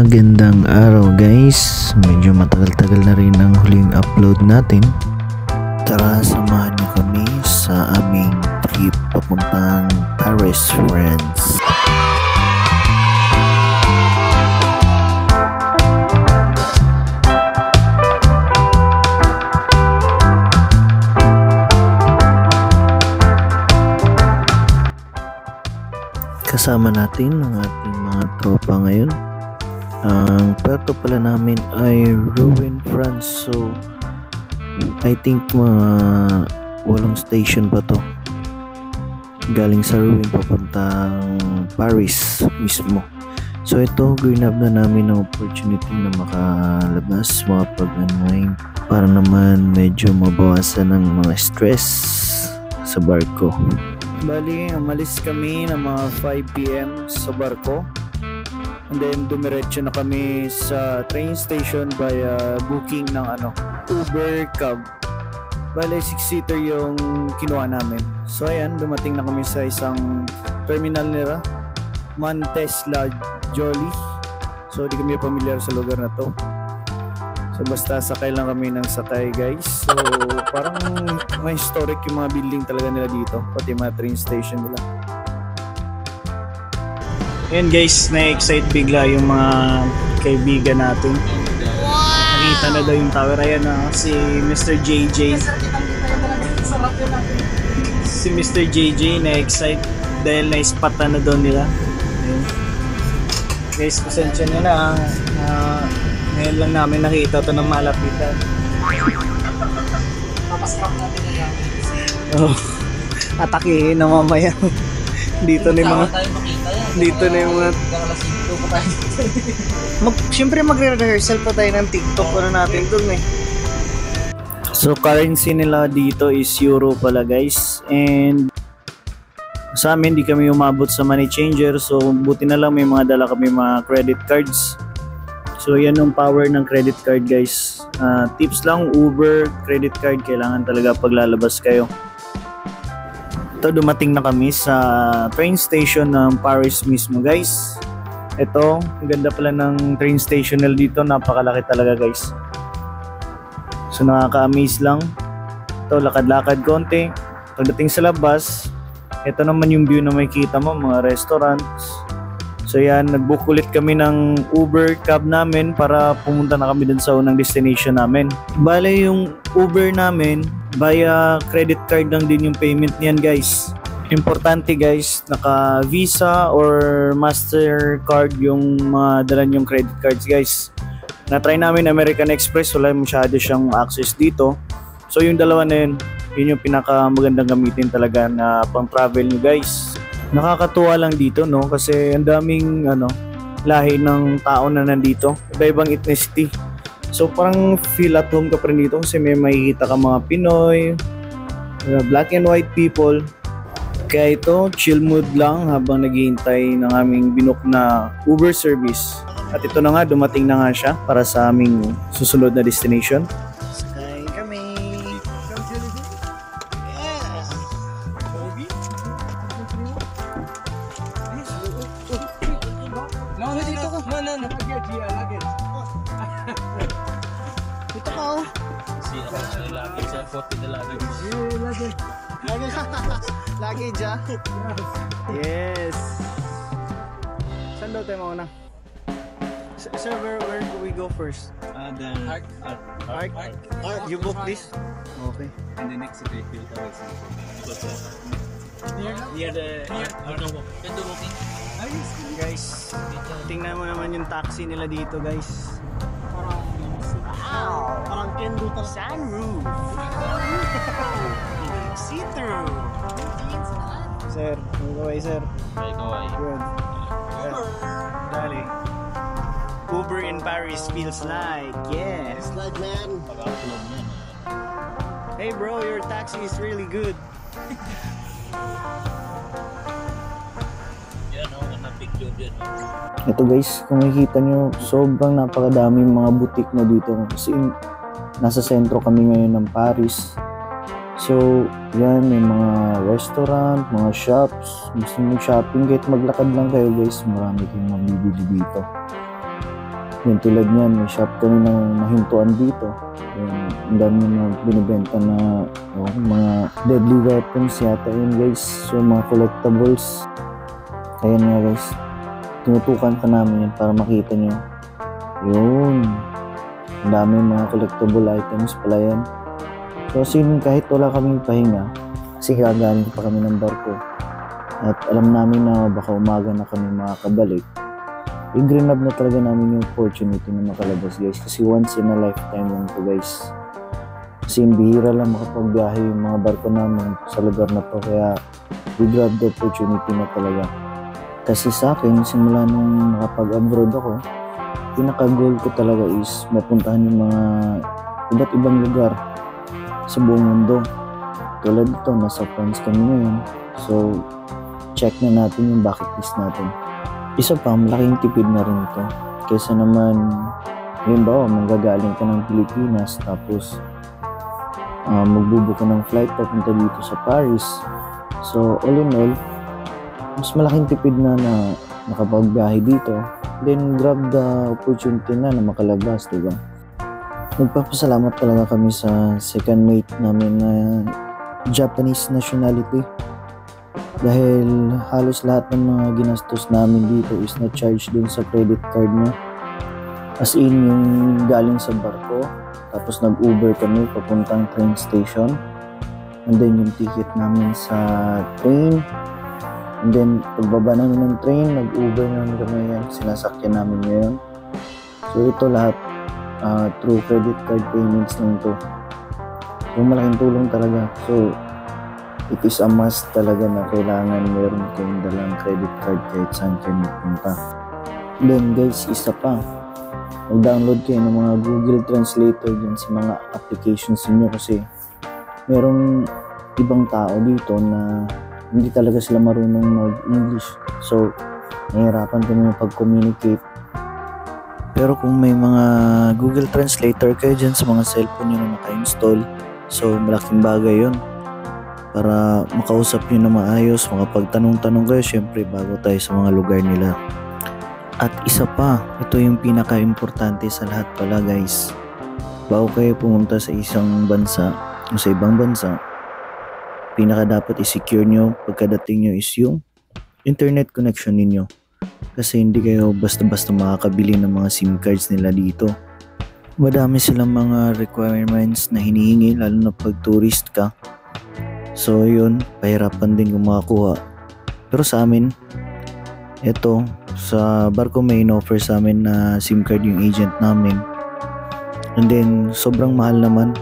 Magandang araw guys, medyo matagal-tagal na rin ang huling upload natin. Tara, samahan niyo kami sa aming trip papuntang Paris, France. Kasama natin ang ating mga tropa ngayon. Ang puerto pala namin ay Rouen, France. So I think mga 8 station pa to. Galing sa Rouen papuntang Paris mismo. So ito, grab na namin ang opportunity na makalabas, makapag-unwind para naman medyo mabawasan ng mga stress sa barko. Bali, umalis kami ng mga 5 PM sa barko. And then dumiretso na kami sa train station via booking ng Uber cab. Bale 6-seater yung kinuha namin. So ayan, dumating na kami sa isang terminal nila, Montes La Jolie. So di kami familiar sa lugar na to. So basta sakay lang kami ng sakay guys. So parang may historic yung mga building talaga nila dito, pati mga train station nila. Ayan guys, na-excite bigla yung mga kaibigan natin. Nakita na daw yung tower. Ayan na, si Mr. JJ. Si Mr. JJ na-excite dahil na-spatan na daw nila. Ayan. Guys, pasensya nyo na. Ngayon lang namin nakita ito ng malapitan. Papasarap natin na yan. Oh, atakihin na mamaya. Dito na yung mga dito na yung mga siyempre magre-rehearsal pa tayo ng TikTok natin dun eh. So currency nila dito is euro pala guys, and sa amin di kami umabot sa money changer, so buti na lang may mga dala kami mga credit cards. So yan yung power ng credit card guys. Tips lang, Uber, credit card, kailangan talaga paglalabas kayo. Ito, dumating na kami sa train station ng Paris mismo guys. Ito, ang ganda pala ng train station nila dito, napakalaki talaga guys. So nakaka-amaze lang. Ito, lakad-lakad konti. Pagdating sa labas, ito naman yung view na makikita mo, mga restaurants. So yan, nag-book ulit kami ng Uber cab namin para pumunta na kami dun sa unang destination namin. Bale yung Uber namin, via credit card lang din yung payment niyan guys. Importante guys, naka Visa or Mastercard yung mga dala yung credit cards guys. Na-try namin American Express, wala masyado siyang access dito. So yung dalawa na yun yung pinaka magandang gamitin talaga na pang travel nyo guys. Nakakatuwa lang dito no, kasi ang daming lahi ng tao na nandito, iba-ibang ethnicity. So parang feel at home ka pa rin dito kasi may makikita ka mga Pinoy, black and white people. Kaya ito, chill mood lang habang naghihintay ng aming binook na Uber service. At ito na nga, dumating na nga siya para sa aming susunod na destination. Sakay kami. Dito ka oh. Luggage ah. Yes. Saan daw tayo mauna? Sir, where do we go first? The Arc? You book this? Okay. And the next day we'll go near the walking. Guys, tingnan mo naman yung taxi nila dito guys. Parang kendo to. Sunroof. See-through. Sir, kaway sir. Good. Dali. Uber in Paris feels like, yes. It's like man. Hey bro, your taxi is really good. Ito guys, kung makikita nyo, sobrang napakadaming mga boutique na dito. Kasi nasa sentro kami ngayon ng Paris. So, yan, may mga restaurant, mga shops. Gusto mag-shopping, kahit maglakad lang kayo guys, marami kayong mabibili dito. Yung tulad niyan, may shop kami na nahintuan dito. Ang dami na binibenta na mga deadly weapons yata yun guys. So mga collectibles. Kaya nga guys, tinutukan pa namin yan para makita nyo. Yun. Ang dami mga collectible items pala yan. So kahit wala kaming pahinga, kasi gagaling pa kami ng barko. At alam namin na baka umaga na kami makakabalik. I-grab na talaga namin yung opportunity na makalabas guys, kasi once in a lifetime lang to guys. Kasi bihira lang makapagbiyahe yung mga barko namin sa lugar na to, kaya we grab the opportunity na talaga. Kasi sa akin, simula nung nakapag-abroad ako, pinaka-goal ko talaga is mapuntahan yung mga iba't ibang lugar sa buong mundo. Tulad dito, nasa France kami ngayon, so check na natin yung bucket list natin. Isa pa, malaking tipid na rin ito. Kaysa naman, halimbawa, manggagaling ka ng Pilipinas, tapos magbubook ka ng flight papunta dito sa Paris. So, all in all, mas malaking tipid na nakapagbiyahe dito. Then, grab the opportunity na makalabas, diba? Nagpapasalamat talaga kami sa second mate namin na Japanese nationality. Dahil halos lahat ng mga ginastos namin dito is na-charge dun sa credit card niya. As in, yung galing sa barko, tapos nag-Uber kami papuntang train station. And then yung ticket namin sa train. And then pagbaba namin ng train, nag-Uber namin kami yan. Sinasakyan namin ngayon. So ito lahat through credit card payments lang to. So malaking tulong talaga. So it is a must talaga na kailangan meron kayong dalang credit card kahit saan kayo magpunta. Then guys, isa pa, mag-download kayo ng mga Google Translator dyan sa mga applications niyo, kasi merong ibang tao dito na hindi talaga sila marunong mag-English. So, nahihirapan kami pag-communicate. Pero kung may mga Google Translator kayo dyan sa mga cellphone nyo na naka-install, so malaking bagay yun. Para makausap nyo na maayos, makapagtanong-tanong kayo syempre bago tayo sa mga lugar nila. At isa pa, ito yung pinaka-importante sa lahat pala guys. Bago kayo pumunta sa isang bansa o sa ibang bansa, pinaka dapat i-secure nyo pagkadating nyo is yung internet connection ninyo. Kasi hindi kayo basta-basta makakabili ng mga SIM cards nila dito. Madami silang mga requirements na hinihingi, lalo na pag tourist ka. So yun, pahirapan din kung makakuha. Pero sa amin, ito, sa barko may in-offer sa amin na SIM card yung agent namin. And then, sobrang mahal naman.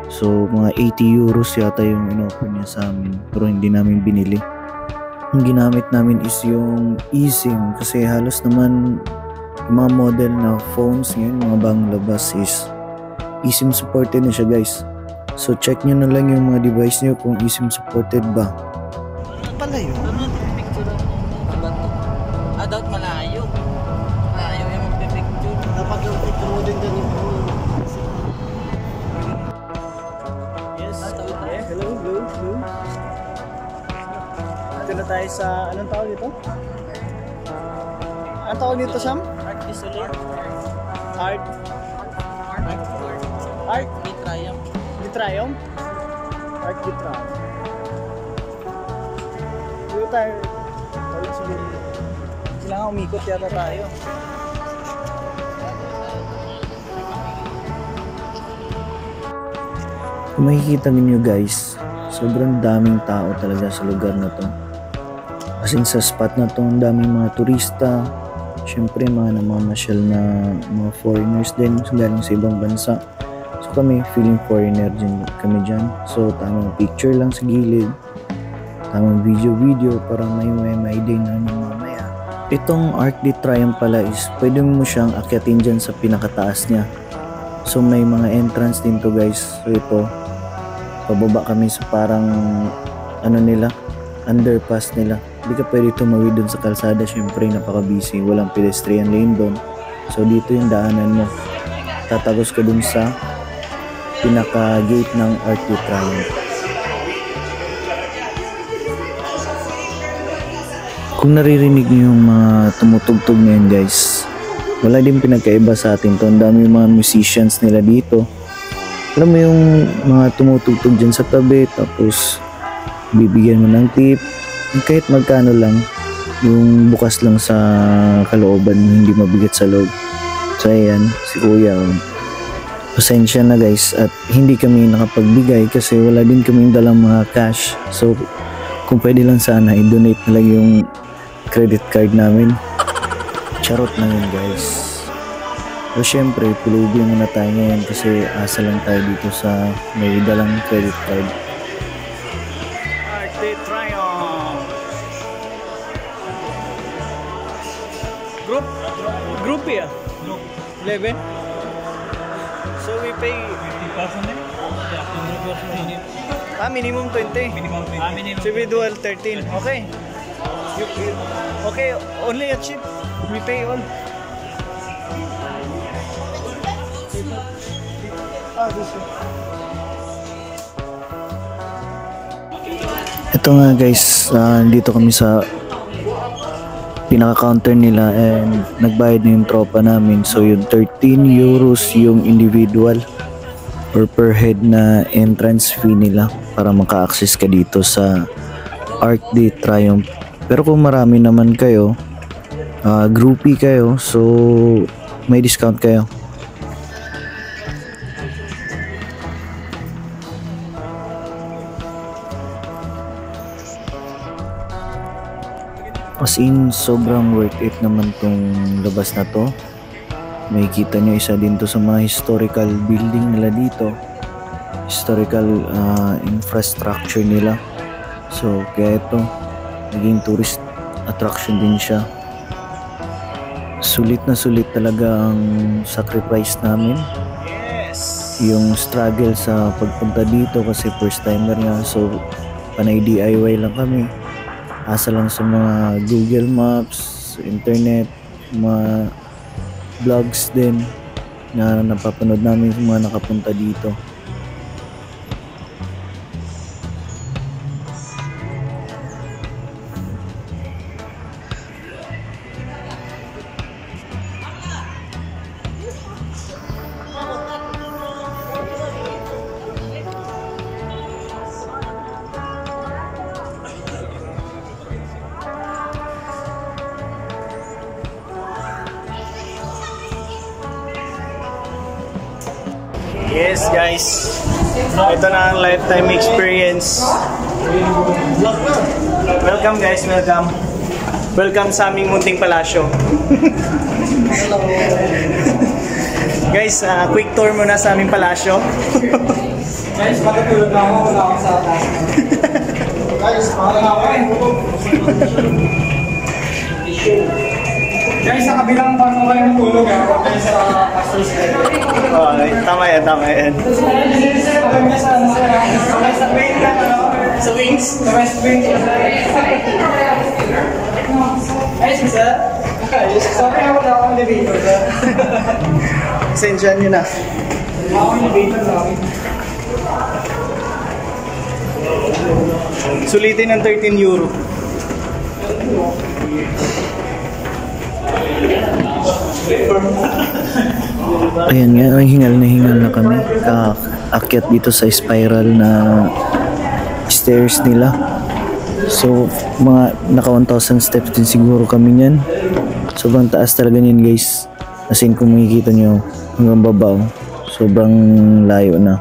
So, mga 80 euros yata yung in-offer niya sa amin. Pero hindi namin binili. Ang ginamit namin is yung eSIM. Kasi halos naman yung mga model na phones ngayon, mga bagong labas is eSIM supported na siya guys. So check nyo na lang yung mga device nyo kung eSIM supported ba. Pala yun. Picture dapat malayo. Malayo yung magpipicture. Dapat yung picture mo din ganun. Yes. Hello. Ito na tayo sa, anong tawag dito? Anong tawag dito, Sam? Art Isolate. Art Triumph. Triumph? Art Triumph. Dito tayo. Kailangan umikot yata tayo. Kung makikita ninyo guys, sobrang daming tao talaga sa lugar na to. As in sa spot na to, ang daming mga turista. Siyempre mga namamasyal na mga foreigners din galing sa ibang bansa. So kami, feeling foreigner din kami dyan. So tamang picture lang sa gilid, tamang video para may day namin mamaya. Itong Arc de Triomphe pala is pwede mo siyang akyatin dyan sa pinakataas niya. So may mga entrance din to guys. So ito, pababa kami sa parang underpass nila. Hindi ka pwede tumawid dun sa kalsada, syempre napaka-busy, walang pedestrian lane dun. So dito yung daanan mo, tatagos ka dun sa pinaka-gate ng Arc de Triomphe. Kung naririnig niyo yung mga tumutugtog na yun guys, wala din pinagkaiba sa atin to. Ang dami yung mga musicians nila dito. Alam mo yung mga tumutugtog dyan sa tabi, tapos bibigyan mo ng tip. Kahit magkano lang, yung bukas lang sa kalooban, hindi mabigat sa loob. So ayan, si Kuya. Pasensya na guys, at hindi kami nakapagbigay kasi wala din kami dalang mga cash. So kung pwede lang sana, i-donate na lang yung credit card namin. Charot na yun guys. So syempre, pulubi muna tayo ngayon kasi asa lang tayo dito sa may dalang credit card. Arte Triumph! Group ya? 11? So we pay 50,000 eh? Minimum 20. Minimum 20. Individual 13. Okay. Okay, only a chip. We pay all. Ito nga guys, dito kami sa pinaka-counter nila and nagbayad na yung tropa namin. So yung 13 euros yung individual or per head na entrance fee nila para maka-access ka dito sa Arc de Triomphe. Pero kung marami naman kayo, groupie kayo, so may discount kayo. As in, sobrang worth it naman tong labas na to. May kita nyo, isa din to sa mga historical building nila dito. Historical infrastructure nila. So, kaya ito, naging tourist attraction din siya. Sulit na sulit talaga ang sacrifice namin. Yes! Yung struggle sa pagpunta dito kasi first timer nga. So, panay DIY lang kami. Asa lang sa mga Google Maps, internet, mga vlogs din na napapanood namin sa mga nakapunta dito. Yes guys, ito na ang lifetime experience. Welcome guys, welcome. Welcome sa aming munting palasyo. Guys, quick tour muna sa aming palasyo. Guys, matutulog na ako. Wala ako sa taas. Guys, mahal na ako eh. Guys, sa kabilang bang kayo natulog ako guys sa pastor's bed. Okay, tama yan, tama yan. Sa wing na ano? Sa wings? Sa west wing. Guys, sir? Sorry, wala akong elevator sir. Sensyan nyo na. Wala akong elevator sa akin. Sulitin ng 13 euro. Ayan nga, hingal na kami. Kaakyat dito sa spiral na stairs nila. So, mga naka 1,000 steps din siguro kami niyan. Sobrang taas talaga niyan guys. As in, kung makikita nyo hanggang babaw, sobrang layo na.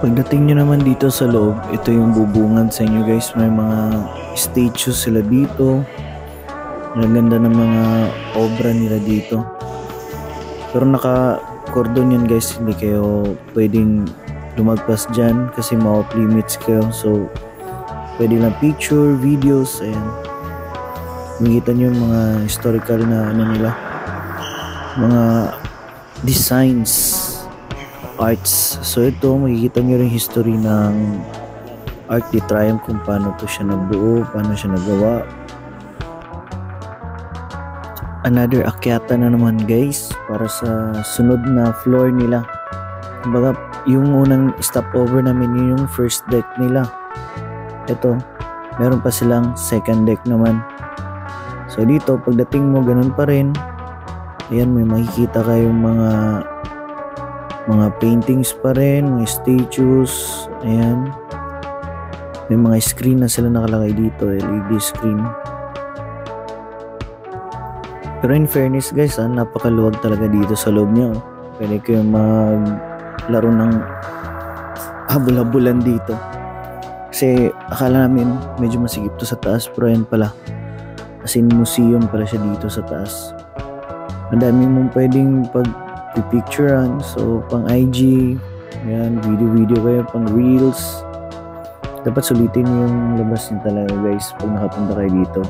Pagdating nyo naman dito sa loob, ito yung bubungad sa inyo guys. May mga statues sila dito. Ang ganda ng mga obra nila dito. Pero naka-cordon yan guys. Hindi kayo pwedeng lumagpas dyan kasi ma-off limits kayo. So, pwede lang picture, videos, ayan. Makikita nyo yung mga historical na ano nila. Mga designs, arts. So, ito, makikita nyo rin history ng Arc de Triomphe kung paano to siya nabuo, paano siya nagawa. Another akyata na naman guys para sa sunod na floor nila. Kumbaga yung unang stopover namin yun yung first deck nila. Ito, meron pa silang second deck naman. So dito pagdating mo ganun pa rin. Ayan, may makikita kayong mga paintings pa rin, mga statues. Ayan. May mga screen na sila nakalagay dito, LED screen. Pero in fairness guys, napakaluwag talaga dito sa loob niya. Pwede kayong maglaro ng habol-habulan dito. Kasi akala namin medyo masigip to sa taas, pero yan pala. As in museum pala siya dito sa taas. Ang dami mong pwedeng pag-picturean. So pang IG, yan, video kayo, pang reels. Dapat sulitin yung labas niya talaga guys pag nakapunta kayo dito.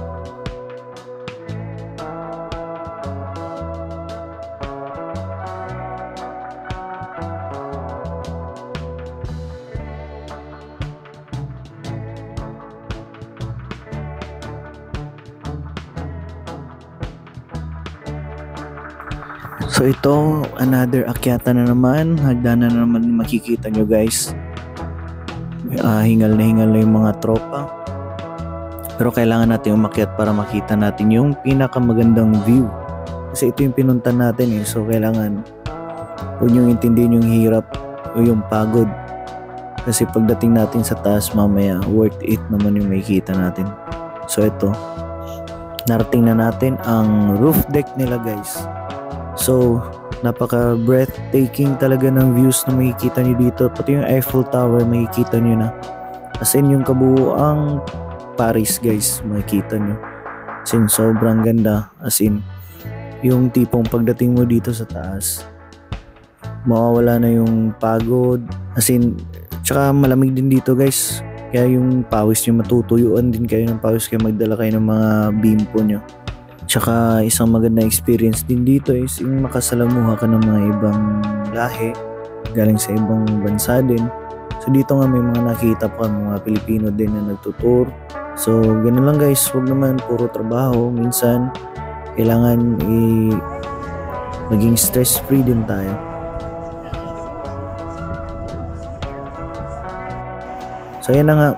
So ito, another akyatan na naman, hagdanan na naman makikita nyo guys. Hingal na yung mga tropa. Pero kailangan natin umakyat para makita natin yung pinakamagandang view. Kasi ito yung pinuntan natin so kailangan huwag nyo intindihin yung hirap o yung pagod. Kasi pagdating natin sa taas mamaya, worth it naman yung makikita natin. So ito, narating na natin ang roof deck nila guys. So, napaka breathtaking talaga ng views na makikita nyo dito. Pati yung Eiffel Tower makikita nyo na. As in yung kabuuang Paris guys, makikita nyo. As in sobrang ganda. As in yung tipong pagdating mo dito sa taas, mawawala na yung pagod. As in, tsaka malamig din dito guys. Kaya yung pawis nyo, matutuyuan din kayo ng pawis. Kaya magdala kayo ng mga bimpo nyo. Tsaka isang magandang experience din dito is yung makasalamuha ka ng mga ibang lahi galing sa ibang bansa din. So dito nga may mga nakita pa mga Pilipino din na nagtutour. So ganun lang guys, huwag naman puro trabaho. Minsan kailangan maging stress free din tayo. So yan na nga,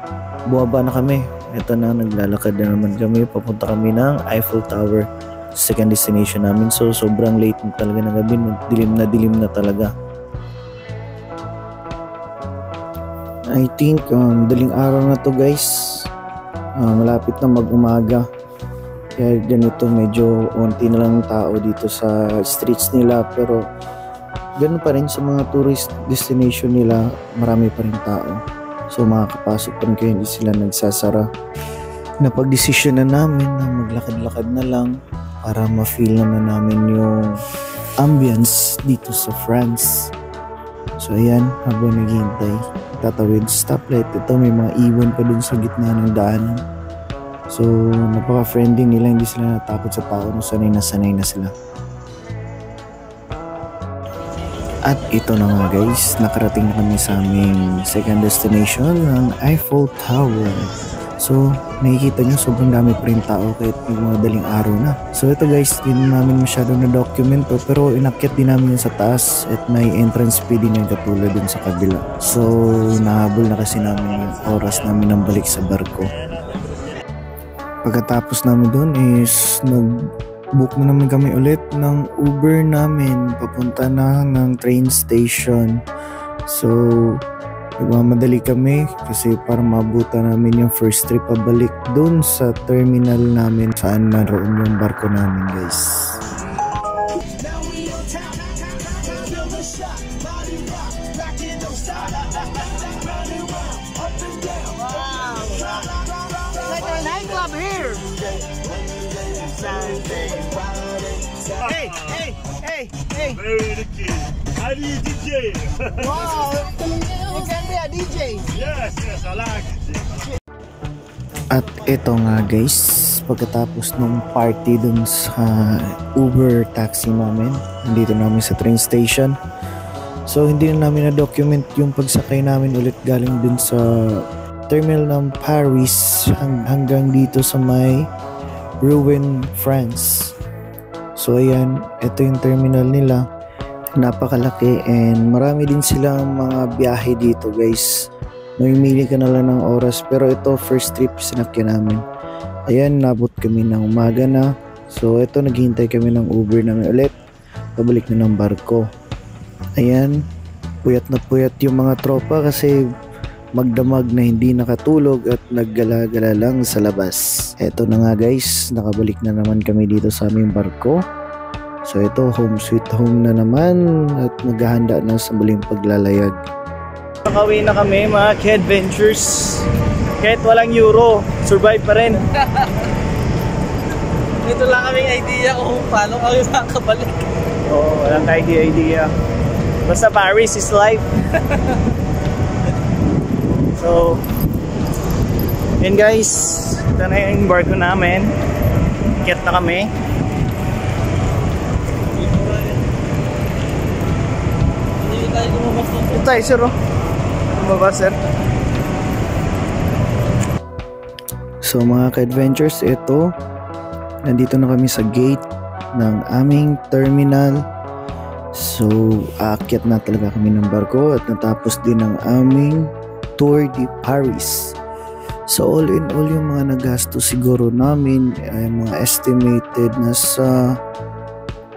buwaba na kami. Ito na, naglalakad na naman kami. Papunta kami ng Eiffel Tower, second destination namin. So sobrang late na talaga ng gabi, dilim na talaga. I think daling araw na to guys. Malapit na mag-umaga. Kaya ganito medyo onti na lang tao dito sa streets nila. Pero ganun pa rin sa mga tourist destination nila, marami pa rin tao. So makakapasok pa rin kayo, hindi sila nagsasara. Napag-desisyon na namin na maglakad-lakad na lang para ma-feel naman namin yung ambience dito sa France. So ayan, habang naghihintay, tatawid stoplight. Ito may mga iwan pa dun sa gitna ng daanan. So napaka-friendly nila, hindi sila natakot sa tao, sanay na sila. At ito na nga guys, nakarating na kami sa aming second destination ng Eiffel Tower. So nakikita nyo sobrang dami pa rin tao kahit may mga daling araw na. So ito guys, hindi namin masyadong na-document to, pero inakyat din namin yun sa taas at may entrance fee din yung katulad dun sa kabila. So nahabol na kasi namin yung oras namin ng balik sa barko. Pagkatapos namin dun is book na naman kami ulit ng Uber namin papunta na ng train station. So nagmamadali kami kasi para mabuta namin yung first trip pabalik dun sa terminal namin saan naroon yung barko namin guys. Hey! Very lucky. How do you DJ? Wow! You can be a DJ! Yes, I like DJ. At ito nga guys, pagkatapos ng party dun sa Uber taxi namin, nandito namin sa train station. So hindi na namin na-document yung pagsakay namin ulit galing dun sa terminal ng Paris hanggang dito sa may Rouen, France. So ayan, ito yung terminal nila. Napakalaki and marami din silang mga biyahe dito guys. Mamimili ka na lang ng oras, pero ito first trip sinakyan namin. Ayan, nabot kami ng umaga na. So ito, naghihintay kami ng Uber namin ulit. pabalik na ng barko. Ayan, puyat na puyat yung mga tropa kasi magdamag na hindi nakatulog at naggala-gala lang sa labas. Eto na nga guys, nakabalik na naman kami dito sa aming barko. So ito, home sweet home na naman at maghahanda na sa muling paglalayag. Nakauwi na kami mga K-Adventures. Kahit walang euro, survive pa rin. Ito lang kaming idea kung paano kami makakabalik. Oo, walang idea. Basta Paris is life. So, yun guys, ito na yung barko namin. Get na kami. Hindi tayo lumabas na. Ito tayo sir, oh. Lumabas sir. So mga ka-adventures, ito, nandito na kami sa gate ng aming terminal. So, aakyat na talaga kami ng barko at natapos din ang aming Tour de Paris. So, all in all, yung mga nagastos siguro namin ay mga estimated na sa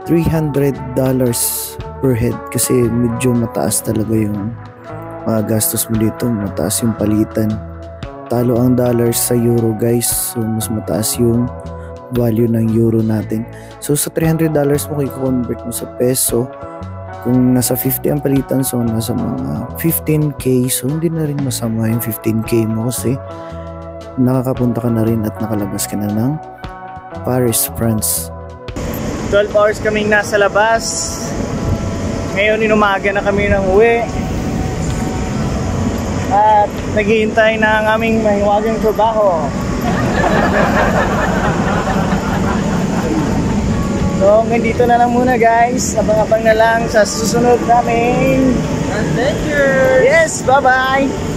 $300 per head kasi medyo mataas talaga yung mga gastos mo dito. Mataas yung palitan. Talo ang dollars sa euro guys. So, mas mataas yung value ng euro natin. So sa $300 mo i-convert mo sa peso, kung nasa 50 ang palitan, so nasa mga 15k. So hindi na rin masama yung 15k mo kasi nakakapunta ka na rin at nakalabas ka na ng Paris, France. 12 hours kaming nasa labas. Ngayon inumaga na kami ng uwi at naghihintay na ang aming mahiwagang trabaho. So, dito na lang muna guys. Abang-abang na lang sa susunod naming Adventure! Yes, bye-bye!